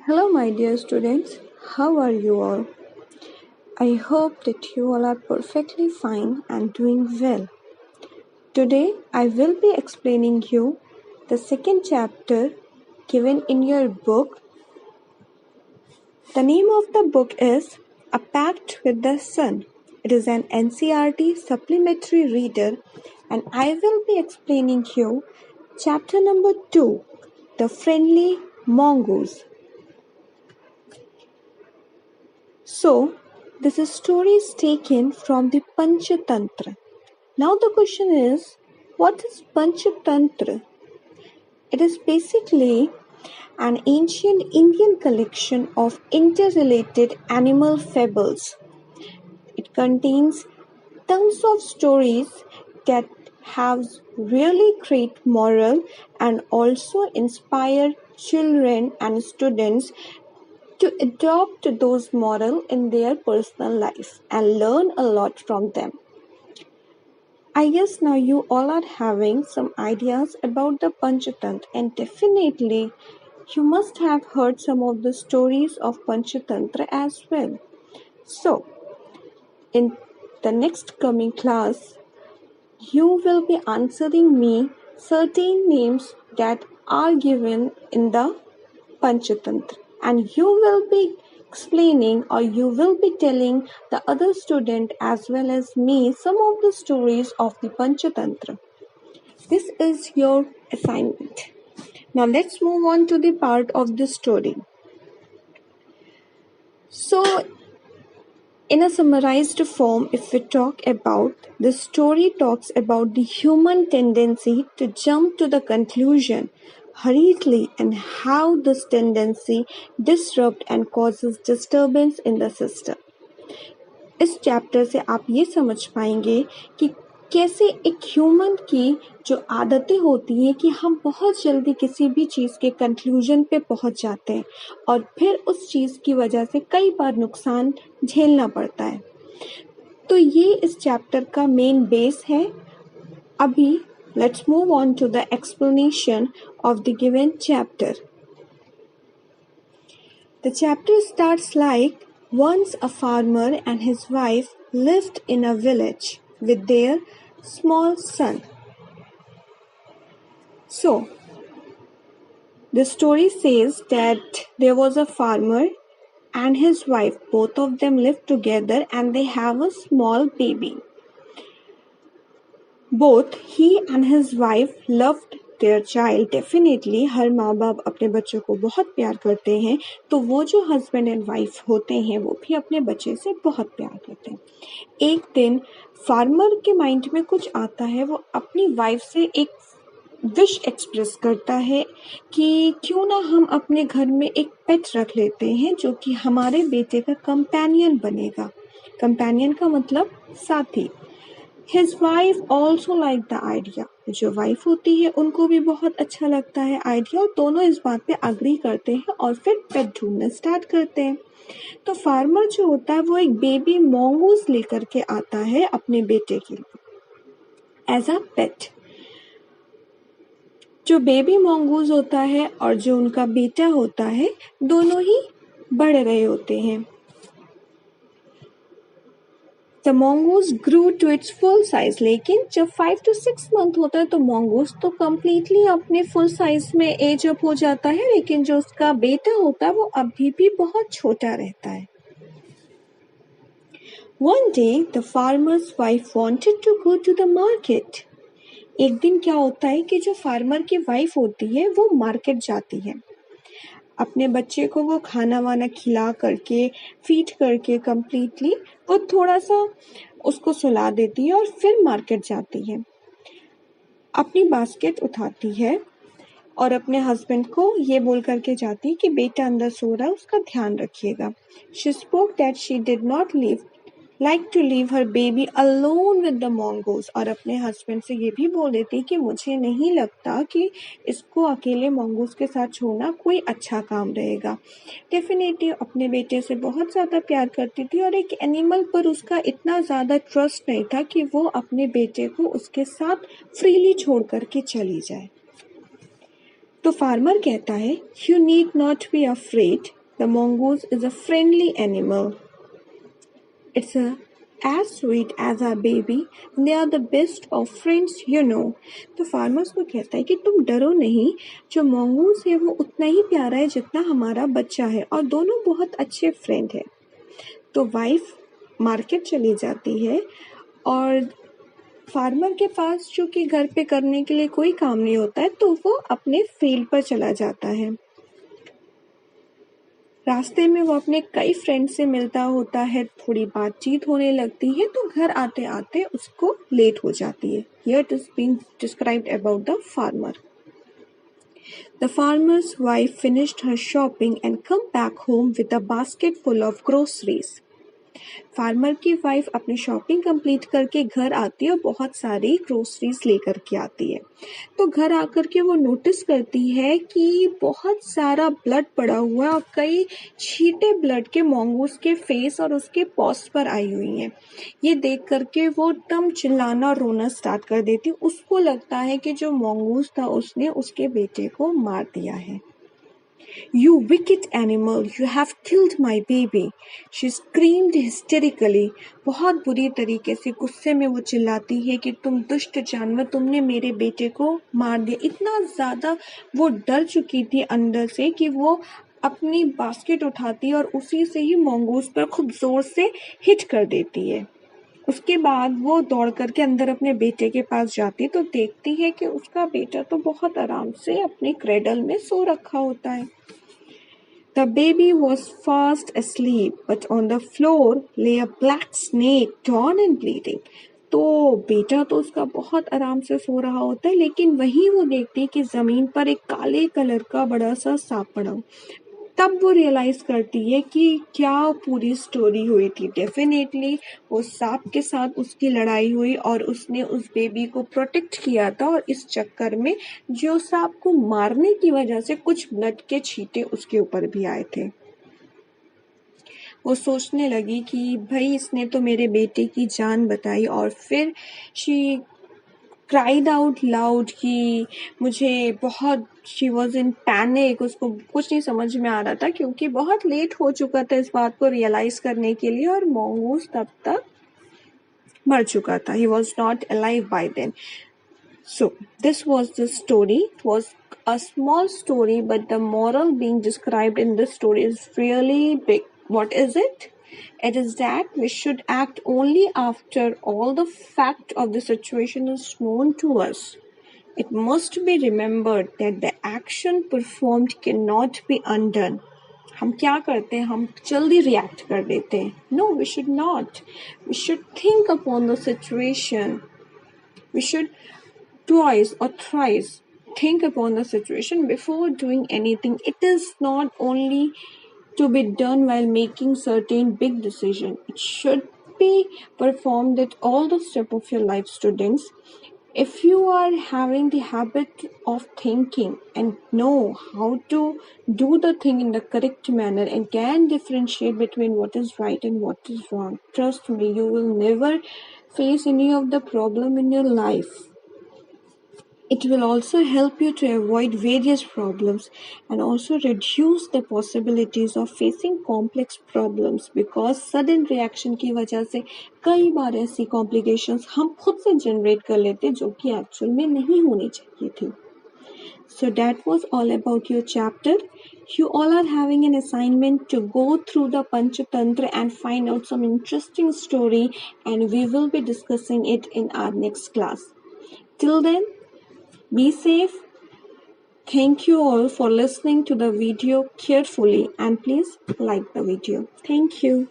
Hello, my dear students. How are you all? I hope that you all are perfectly fine and doing well. Today, I will be explaining you the second chapter given in your book. The name of the book is A Pact with the Sun. It is an NCERT supplementary reader, and I will be explaining you chapter number 2, The Friendly Mongoose. So, this story is taken from the Panchatantra. Now the question is, what is Panchatantra? It is basically an ancient Indian collection of interrelated animal fables. It contains tons of stories that have really great moral and also inspire children and students to adopt those morals in their personal life and learn a lot from them. I guess now you all are having some ideas about the Panchatantra, and definitely you must have heard some of the stories of Panchatantra as well. So, in the next coming class, you will be answering me certain names that are given in the Panchatantra, and you will be explaining or you will be telling the other student as well as me some of the stories of the Panchatantra. This is your assignment. Now let's move on to the part of the story. So, in a summarized form, if we talk about, the story talks about the human tendency to jump to the conclusion hurriedly and how this tendency disrupts and causes disturbance in the system. इस chapter से आप ये समझ पाएंगे कि कैसे एक human की जो आदतें होती हैं कि हम बहुत जल्दी किसी भी चीज़ के कंक्लूजन पे पहुंच जाते हैं और फिर उस चीज़ की वजह से कई बार नुकसान झेलना पड़ता है। तो ये इस चैप्टर का मेन बेस है। अभी let's move on to the explanation of the given chapter. The chapter starts like once a farmer and his wife lived in a village with their small son. So, the story says that there was a farmer and his wife. Both of them live together and they have a small baby. Both he and his wife loved their child. Definitely हर माँ बाप अपने बच्चों को बहुत प्यार करते हैं, तो वो जो हस्बैंड एंड वाइफ होते हैं वो भी अपने बच्चे से बहुत प्यार करते हैं। एक दिन फार्मर के माइंड में कुछ आता है, वो अपनी वाइफ से एक विश एक्सप्रेस करता है कि क्यों ना हम अपने घर में एक पेट रख लेते हैं जो कि हमारे बेटे का कंपेनियन बनेगा। कंपेनियन का मतलब साथी। His wife also liked the idea. जो वाइफ होती है उनको भी बहुत अच्छा लगता है आइडिया और दोनों इस बात पे अग्री करते हैं और फिर पेट ढूंढना स्टार्ट करते हैं। तो फार्मर जो होता है वो एक बेबी मॉन्गूस लेकर के आता है अपने बेटे के लिए एज अ पेट। जो बेबी मॉन्गूस होता है और जो उनका बेटा होता है दोनों ही बढ़ रहे होते हैं। The mongoose grew to its full size, लेकिन जब 5 to 6 मंथ होता है तो mongoose तो completely अपने full size में एज अप हो जाता है, लेकिन जो उसका बेटा होता है वो अभी भी बहुत छोटा रहता है। One day the farmer's wife wanted to go to the market. एक दिन क्या होता है कि जो फार्मर की वाइफ होती है वो मार्केट जाती है, अपने बच्चे को वो खाना वाना खिला करके फीड करके कम्प्लीटली वो थोड़ा सा उसको सुला देती है और फिर मार्केट जाती है। अपनी बास्केट उठाती है और अपने हस्बैंड को ये बोल करके जाती है कि बेटा अंदर सो रहा है, उसका ध्यान रखिएगा। She spoke that she did not like to leave her baby alone with the mongoose, और अपने हस्बैंड से ये भी बोल देती कि मुझे नहीं लगता कि इसको अकेले mongoose के साथ छोड़ना कोई अच्छा काम रहेगा। डेफिनेटली अपने बेटे से बहुत ज़्यादा प्यार करती थी और एक एनिमल पर उसका इतना ज़्यादा ट्रस्ट नहीं था कि वो अपने बेटे को उसके साथ फ्रीली छोड़ करके चली जाए। तो फार्मर कहता है, You need not be afraid. The mongoose is a friendly animal. It's as sweet as our baby. They are the best of friends, you know. तो फार्मर्स को कहता है कि तुम डरो नहीं, जो mongoose है वो उतना ही प्यारा है जितना हमारा बच्चा है, और दोनों बहुत अच्छे फ्रेंड है। तो वाइफ मार्केट चली जाती है और फार्मर के पास जो कि घर पे करने के लिए कोई काम नहीं होता है, तो वो अपने फील्ड पर चला जाता है। रास्ते में वो अपने कई फ्रेंड से मिलता होता है, थोड़ी बातचीत होने लगती है, तो घर आते आते उसको लेट हो जाती है। Here it is being described about the farmer. The farmer's wife finished her shopping and come back home with a basket full of groceries. Farmer की वाइफ अपनी शॉपिंग कंप्लीट करके घर आती है और बहुत सारी ग्रोसरीज लेकर के आती है। तो घर आकर के वो नोटिस करती है कि बहुत सारा ब्लड पड़ा हुआ है और कई छींटे ब्लड के mongoose के फेस और उसके पॉस पर आई हुई हैं। ये देख करके वो एकदम चिल्लाना और रोना स्टार्ट कर देती। उसको लगता है कि जो mongoose था उसने उसके बेटे को मार दिया है। You wicked animal, you have killed my baby. She screamed hysterically. बहुत बुरी तरीके से गुस्से में वो चिल्लाती है कि तुम दुष्ट जानवर, तुमने मेरे बेटे को मार दिया। इतना ज़्यादा वो डर चुकी थी अंदर से कि वो अपनी बास्केट उठाती है और उसी से ही mongoose पर खूब जोर से हिट कर देती है। उसके बाद वो दौड़ करके अंदर अपने बेटे के पास जाती है तो देखती है कि उसका बेटा तो बहुत आराम से अपने क्रेडल में सो रखा होता है। The baby was fast asleep, but on the floor lay a black snake, torn and bleeding. तो बेटा तो उसका बहुत आराम से सो रहा होता है, लेकिन वहीं वो देखती है कि जमीन पर एक काले कलर का बड़ा सा सांप पड़ा हो। तब वो रियलाइज करती है कि क्या पूरी स्टोरी हुई थी। डेफिनेटली वो सांप के साथ उसकी लड़ाई हुई और उसने उस बेबी को प्रोटेक्ट किया था, और इस चक्कर में जो सांप को मारने की वजह से कुछ ब्लड के छींटे उसके ऊपर भी आए थे। वो सोचने लगी कि भाई इसने तो मेरे बेटे की जान बताई, और फिर शी क्राइड आउट लाउड कि मुझे बहुत, शी वॉज इन पैनिक। उसको कुछ नहीं समझ में आ रहा था क्योंकि बहुत लेट हो चुका था इस बात को रियलाइज करने के लिए, और mongoose तब तक मर चुका था। He was not alive by then. So this was the story. It was a small story, but the moral being described in this story is really big. What is it? It is that we should act only after all the fact of the situation is known to us. It must be remembered that the action performed cannot be undone. हम क्या करते हैं, हम जल्दी react कर देते हैं। No, we should not. We should think upon the situation. We should twice or thrice think upon the situation before doing anything. It is not only to be done while making certain big decision. It should be performed at all the step of your life, students. If you are having the habit of thinking and know how to do the thing in the correct manner and can differentiate between what is right and what is wrong, trust me, you will never face any of the problem in your life. It will also help you to avoid various problems and also reduce the possibilities of facing complex problems, because sudden reaction की वजह से कई बार ऐसी complications हम खुद से generate कर लेते जो कि actual में नहीं होनी चाहिए थी। So that was all about your chapter. You all are having an assignment to go through the Panchatantra and find out some interesting story, and we will be discussing it in our next class. Till then, be safe. Thank you all for listening to the video carefully, and please like the video. Thank you.